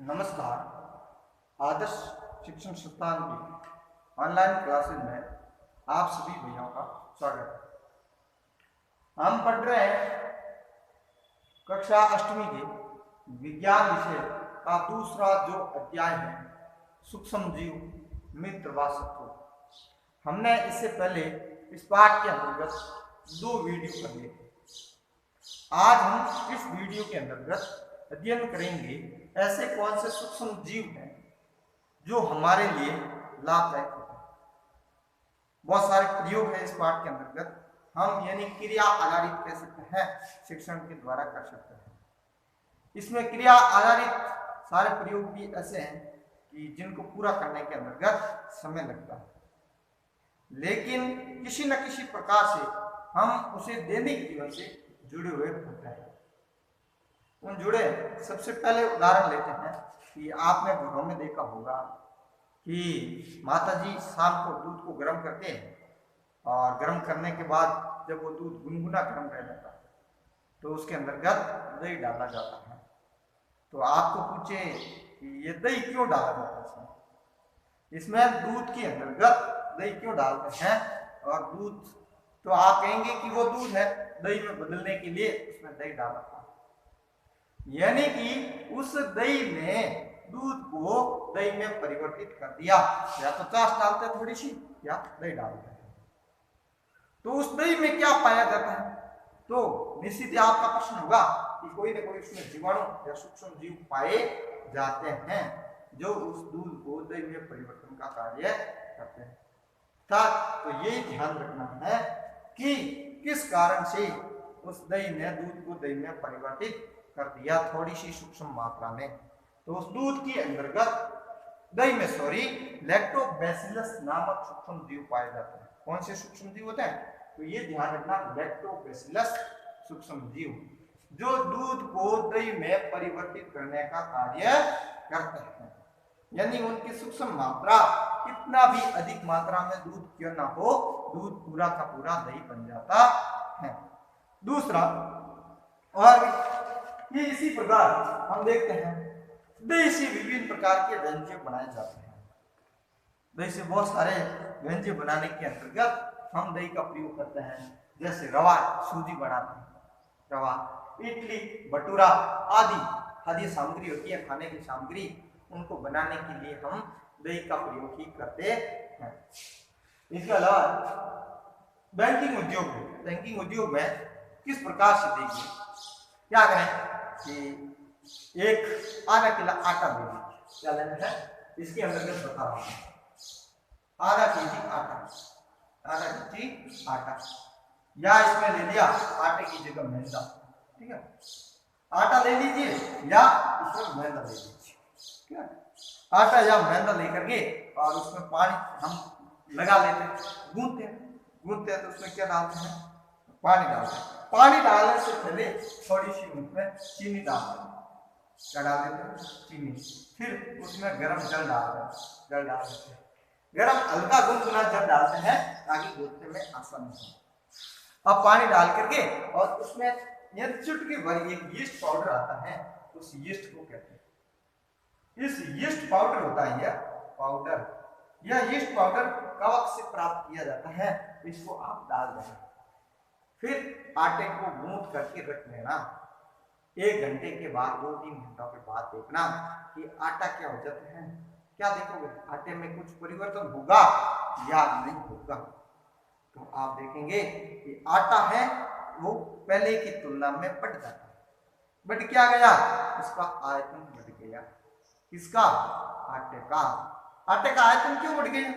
नमस्कार। आदर्श शिक्षण संस्थान की ऑनलाइन क्लासेज में आप सभी भैयाओं का स्वागत है। हम पढ़ रहे हैं कक्षा 8वीं के विज्ञान विषय का दूसरा जो अध्याय है सूक्ष्म जीव मित्र व शत्रु। हमने इससे पहले इस पाठ के अंतर्गत 2 वीडियो कर लिए। आज हम इस वीडियो के अंतर्गत अध्ययन करेंगे ऐसे कौन से सूक्ष्म जीव हैं जो हमारे लिए लाभदायक होते हैं। बहुत सारे प्रयोग हैं इस पाठ के अंतर्गत, हम यानी क्रिया आधारित कह सकते हैं, शिक्षण के द्वारा कर सकते हैं। इसमें क्रिया आधारित सारे प्रयोग भी ऐसे हैं कि जिनको पूरा करने के अंतर्गत समय लगता है, लेकिन किसी न किसी प्रकार से हम उसे दैनिक जीवन से जुड़े हुए होते हैं। उन जुड़े सबसे पहले उदाहरण लेते हैं कि आपने घरों में देखा होगा कि माताजी शाम को दूध को गर्म करते हैं और गर्म करने के बाद जब वो दूध गुनगुना गर्म रह जाता है तो उसके अंतर्गत दही डाला जाता है। तो आपको पूछे कि ये दही क्यों डाला जाता है, इसमें दूध के अंतर्गत दही क्यों डालते हैं, और दूध तो आप कहेंगे कि वो दूध है, दही में बदलने के लिए उसमें दही डाला था, यानी कि उस दही ने दूध को दही में परिवर्तित कर दिया। या तो चाश डालते हैं थोड़ी सी या दही डालते हैं, तो उस दही में क्या पाया जाता है। तो निश्चित ही आपका प्रश्न होगा कि कोई ना कोई उसमें जीवाणु या सूक्ष्म जीव पाए जाते हैं जो उस दूध को दही में परिवर्तन का कार्य करते हैं। तो यही ध्यान रखना है कि किस कारण से उस दही ने दूध को दही में परिवर्तित कर दिया थोड़ी सी सूक्ष्म मात्रा में। तो उस दूध के अंतर्गत दही में लैक्टोबैसिलस नामक सूक्ष्म जीव पाए जाते हैं। कौन से सूक्ष्म जीव होते हैं, तो ये ध्यान रखना, लैक्टोबैसिलस सूक्ष्म जीव जो दूध को दही में परिवर्तित करने का कार्य करते हैं। यानी उनकी सूक्ष्म मात्रा कितना भी अधिक मात्रा में दूध क्यों ना हो, दूध पूरा का पूरा दही बन जाता है। दूसरा, और ये इसी प्रकार हम देखते हैं दही से विभिन्न प्रकार के व्यंजन बनाए जाते हैं। दही से बहुत सारे व्यंजन बनाने के अंतर्गत हम दही का प्रयोग करते हैं, जैसे रवा सूजी बनाते हैं, रवा, इडली, भटूरा आदि खाद्य सामग्री होती है, खाने की सामग्री, उनको बनाने के लिए हम दही का प्रयोग ही करते हैं। इसके अलावा बैंकिंग उद्योग में किस प्रकार से देखिए, क्या करें कि एक आधा किलो आटा ले लीजिए, क्या लेना है, इसके अंतर्गत बता रहा हूं, आधा केजी आटा, या इसमें ले लिया आटे की जगह मैदा, ठीक है, आटा ले लीजिए या इसमें मैदा ले लीजिए, ठीक है, आटा या मैदा लेकर के और उसमें पानी हम लगा लेते हैं, गूंथते हैं, तो उसमें क्या डालते हैं, पानी डालते हैं। पानी डालने से पहले थोड़ी सी उसमें चीनी डालते हैं, क्या डाल देते हैं, चीनी, फिर उसमें गरम जल डालते हैं, गरम हल्का गुनगुना जल डालते हैं ताकि गूंथने में आसानी हो। अब पानी डाल करके और उसमें चुटकी भर एक यीस्ट पाउडर आता है, उस यीस्ट को कहते हैं, इस यीस्ट पाउडर होता है यह यीस्ट पाउडर कवक से प्राप्त किया जाता है, इसको आप डाल देना, फिर आटे को गूंथ करके रख लेना। 1 घंटे के बाद 2-3 घंटों के बाद देखना कि आटा क्या हो जाता है। क्या देखोगे, आटे में कुछ परिवर्तन होगा या नहीं होगा। तो आप देखेंगे कि आटा है वो पहले की तुलना में बढ़ जाता है। बढ़ क्या गया, उसका आयतन बढ़ गया। किसका, आटे का आयतन क्यों बढ़ गया,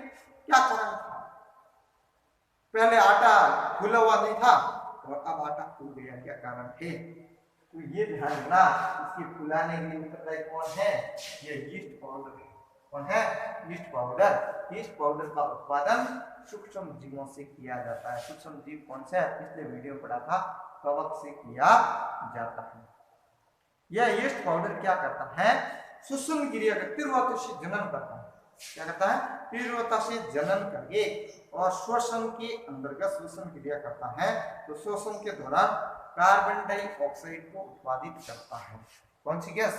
क्या कारण था। पहले आटा फूला हुआ नहीं था और अब आटा फूल गया, क्या कारण है। तो ये ध्यान रखना, इसके फुलाने के लिए कौन है, ये यीस्ट पाउडर है। कौन है, यीस्ट पाउडर। यीस्ट पाउडर का उत्पादन सूक्ष्म जीवों से किया जाता है। सूक्ष्म जीव कौन से, पिछले वीडियो पढ़ा था, कवक से किया जाता है। यह यीस्ट पाउडर क्या करता है, श्वसन क्रिया का तीव्रता से जनन करता है। क्या करता है, तीव्रता से जनन करके और श्वसन के अंतर्गत श्वसन क्रिया करता है। तो श्वसन के दौरान कार्बन डाइऑक्साइड को उत्पादित करता है। कौन सी गैस,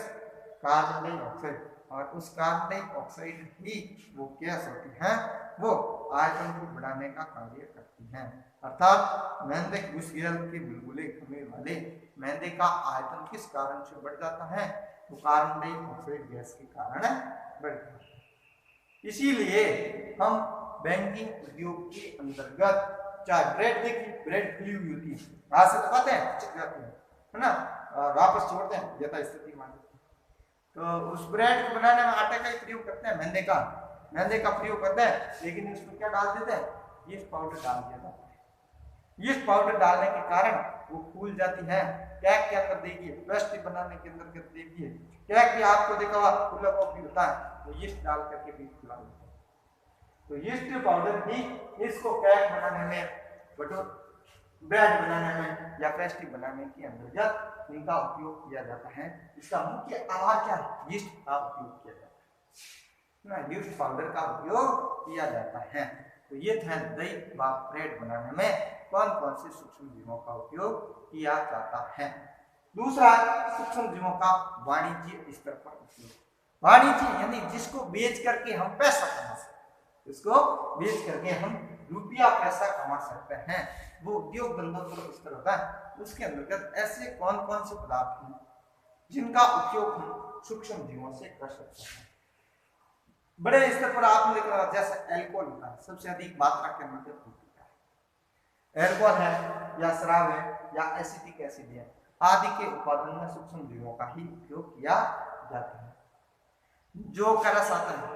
कार्बन डाइऑक्साइड, और उस कार्बन डाइऑक्साइड ही वो गैस होती है, वो आयतन को बढ़ाने का कार्य करती हैं। अर्थात मैदे घुसगैल के बुलबुले खमीर वाले मैदे का आयतन किस कारण से बढ़ जाता है, तो कार्बन डाइऑक्साइड गैस के कारण बढ़ जाता है। इसीलिए हम बैंकिंग उद्योग के अंतर्गत चाहे ब्रेड देखिए, ब्रेड खुली हुई होती है, हाथ से दबाते हैं चिपक जाती है ना, वापस छोड़ते हैं यथा स्थिति मान, तो उस ब्रेड को बनाने में आटे का ही प्रयोग करते हैं, मैदे का प्रयोग करते हैं, लेकिन इसमें क्या डाल देते हैं, यीस्ट पाउडर डाल दिया जाता है। यीस्ट पाउडर डालने के कारण वो फूल जाती है। केक के अंदर देखिए, पेस्ट्री बनाने के अंदर देखिए, केक भी आपको देखा हुआ खुला हुआ भी होता है, वो यीस्ट डाल करके भी खुला होता है। तो यीस्ट पाउडर भी इसको केक बनाने में, ब्रेड बनाने में या पेस्ट्री बनाने के अंतर्गत इनका उपयोग किया जाता है। इसका मुख्य आधार क्या है, यीस्ट का उपयोग किया जाता है ना, यीस्ट पाउडर का उपयोग किया जाता है। तो ये था दही व ब्रेड बनाने में कौन कौन से सूक्ष्म जीवों का उपयोग किया जाता है। दूसरा, सूक्ष्म जीवों का वाणिज्य स्तर पर उपयोग। वाणिज्य यानी जिसको बेच करके हम पैसा कमा सकते हैं, इसको बेच करके हम रुपया पैसा कमा सकते हैं, वो उद्योग धंधा पर स्तर होता है। उसके अंतर्गत ऐसे कौन कौन से पदार्थ हैं जिनका उपयोग हम सूक्ष्म जीवों से कर सकते हैं। बड़े स्तर पर आपने देखा जैसे एल्कोहल होता है, सबसे अधिक मात्रा के अंदर होता है, एल्कोहल है या शराब है या एसिटिक एसिड है आदि के उत्पादन में सूक्ष्म जीवों का ही उपयोग किया जाता है। जो का रस आता है,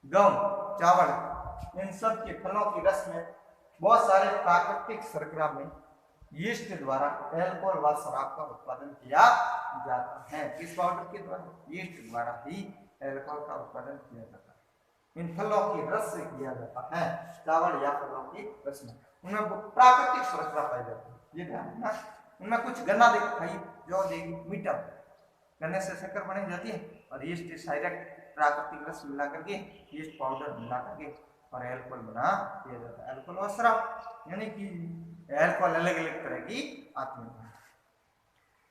गेहूं, चावल, इन सब के फलों की रस में बहुत सारे प्राकृतिक शर्करा में यीस्ट द्वारा एल्कोहल व शराब का उत्पादन किया जाता है। किस पाउडर के द्वारा, यीस्ट द्वारा ही एल्कोहल का उत्पादन किया जाता है। इन फलों की रस से किया जाता है, चावल या फलों की रस में, उनमें प्राकृतिक शर्करा पाई जाती है, ये ध्यान रखना। उनमें कुछ गन्ना देखिए, जो देगी मीठा, गन्ने से शक्कर बनी जाती है, और यीस्ट डायरेक्ट प्राकृतिक रस मिला करके, यीस्ट पाउडर मिला करके और एल्कोहल बना दिया जाता है। एल्कोहल और शराब यानी कि एल्कोहल अलग अलग तरह की आती है।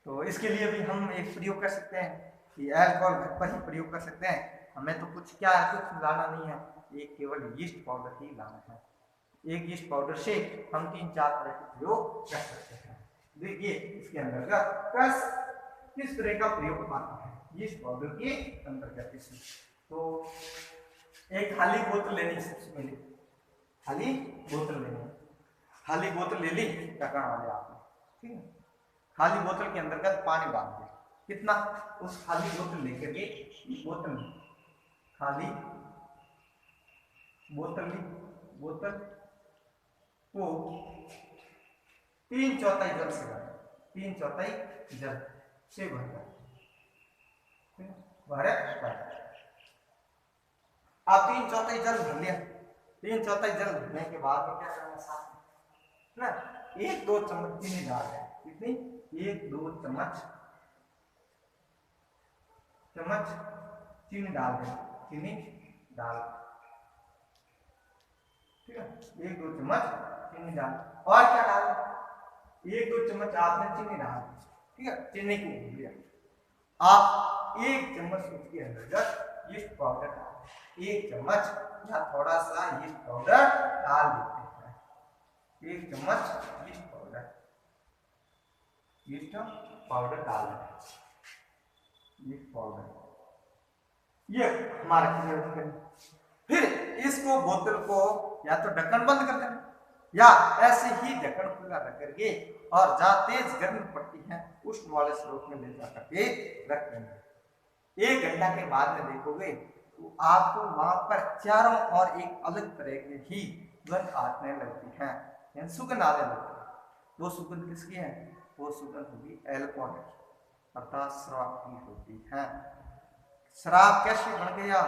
तो इसके लिए भी हम एक प्रयोग कर सकते हैं कि एल्कोहल घर पर ही प्रयोग कर सकते हैं। हमें तो कुछ क्या है, कुछ लाना नहीं है, एक केवल यीस्ट पाउडर ही लाना है। एक यीस्ट पाउडर से हम 3-4 तरह के प्रयोग कर सकते हैं। देखिए इसके अंतर्गत किस तरह का प्रयोग आता है यीस्ट पाउडर के अंतर्गत। इसमें तो एक खाली बोतल लेनी, सबसे पहले खाली बोतल लेनी, खाली बोतल ले ली ढक्कन वाले आपने, ठीक है। खाली बोतल के अंतर्गत पानी डाल दिया, कितना, उस खाली बोतल लेकर के बोतल में खाली बोतल ली, बोतल को 3/4 जल से भर, 3/4 जल से भर, आप 3/4 जल भर लिया। 3/4 जल भरने के बाद में क्या करना साथ ना, 1-2 चम्मच चीनी डाल है, कितनी, 1-2 चम्मच चीनी डाल दें, चीनी डाल, ठीक है, 1-2 चम्मच चीनी डाल, और क्या डाल, 1-2 चम्मच आपने चीनी डाल, ठीक है, चीनी को भून लिया। आप 1 चम्मच उसके अंदर यीस्ट पाउडर डाल, 1 चम्मच या थोड़ा सा यीस्ट पाउडर डाल देते हैं, 1 चम्मच यीस्ट पाउडर डाल दें, यीस्ट पाउडर, ये हमारा क्लियर करें। फिर इसको बोतल को या तो ढक्कन बंद कर देना या ऐसे ही ढक्कन खुला रख करके, और जहां तेज गर्मी पड़ती है उष्ण वाले स्रोत में ले जाकर के रख देंगे। 1 घंटा के बाद में देखोगे तो आपको वहां पर चारों ओर एक अलग तरह की ही गंध आने लगती है, यानी सुगंध आने लगती है। वो सुगंध किसकी है, वो सुगंध होगी एल्कोहल, अर्थात शराब की होती है। शराब कैसे बन गया,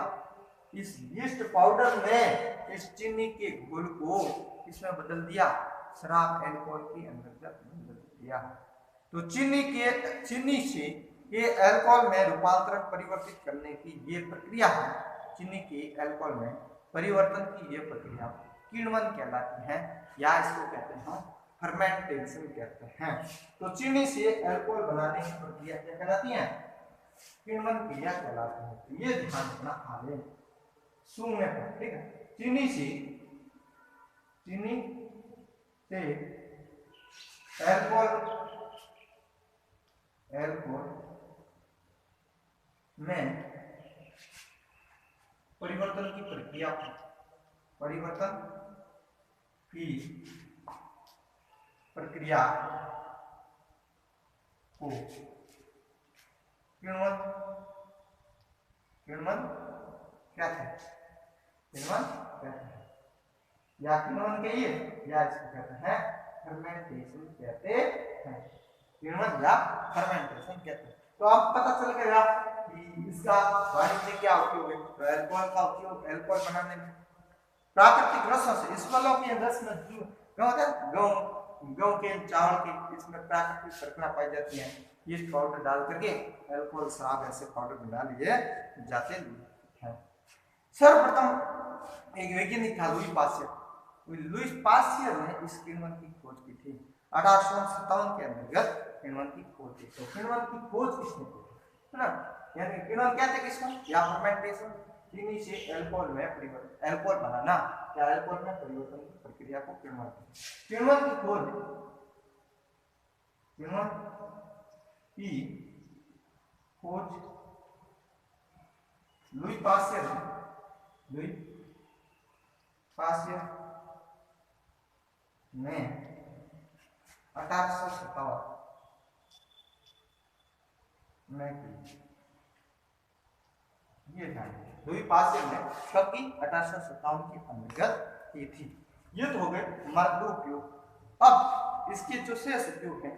इस यीस्ट पाउडर में इस चीनी के घोल को इसमें बदल दिया, शराब एल्कोहल के अंतर्गत बदल दिया। तो चीनी से ये अल्कोहल में रूपांतरण परिवर्तित करने की ये प्रक्रिया है, चीनी के अल्कोहल में परिवर्तन की ये प्रक्रिया किण्वन कहलाती है, या इसको कहते हैं फर्मेंटेशन कहते हैं। तो चीनी से अल्कोहल बनाने की प्रक्रिया क्या कहलाती है, किण्वन क्रिया कहलाती है। तो ये ध्यान रखना आगे सुनने पर, ठीक है। चीनी से एल्कोहल में परिवर्तन की प्रक्रिया को किण्वन क्या है, किण्वन कहते हैं, या किण्वन कहिए या इसको कहते हैं फर्मेंटेशन कहते हैं, किण्वन या फर्मेंटेशन कहते हैं। तो अब पता चल गया कि इसका वाणिज्यिक क्या उपयोग है। तो अल्कोहल का उपयोग अल्कोहल बनाने में, प्राकृतिक रसों से, इस फलों के रस में गेहूं के चावल के इसमें प्राकृतिक शर्करा पाई जाती है। यीस्ट पाउडर डाल करके अल्कोहल शराब ऐसे पाउडर बना लिए जाते हैं। सर्वप्रथम एक वैज्ञानिक था लुईस पास्चर ने इस किण्वन की खोज की थी। 1857 के अंतर्गत किण्वन की खोज की। तो किण्वन की खोज किसने की है ना, यानी किण्वन कहते हैं किसको, या फर्मेंटेशन, चीनी से अल्कोहल में परिवर्तन, अल्कोहल बनाना या अल्कोहल में परिवर्तन की प्रक्रिया को किण्वन की खोज लुई पास्चर ने 1857 में की। ये लुई पास्चर ने कब की, 1857 के अंतर्गत की थी। ये तो हो गए हमारे दो उपयोग। अब इसके जो शेष उपयोग है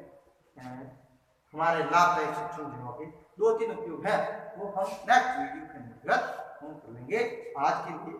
हमारे लाभदायक शिक्षण जो होंगे, 2-3 उपयोग है वो हम नेक्स्ट वीडियो के अंतर्गत हम कर लेंगे। आज के लिए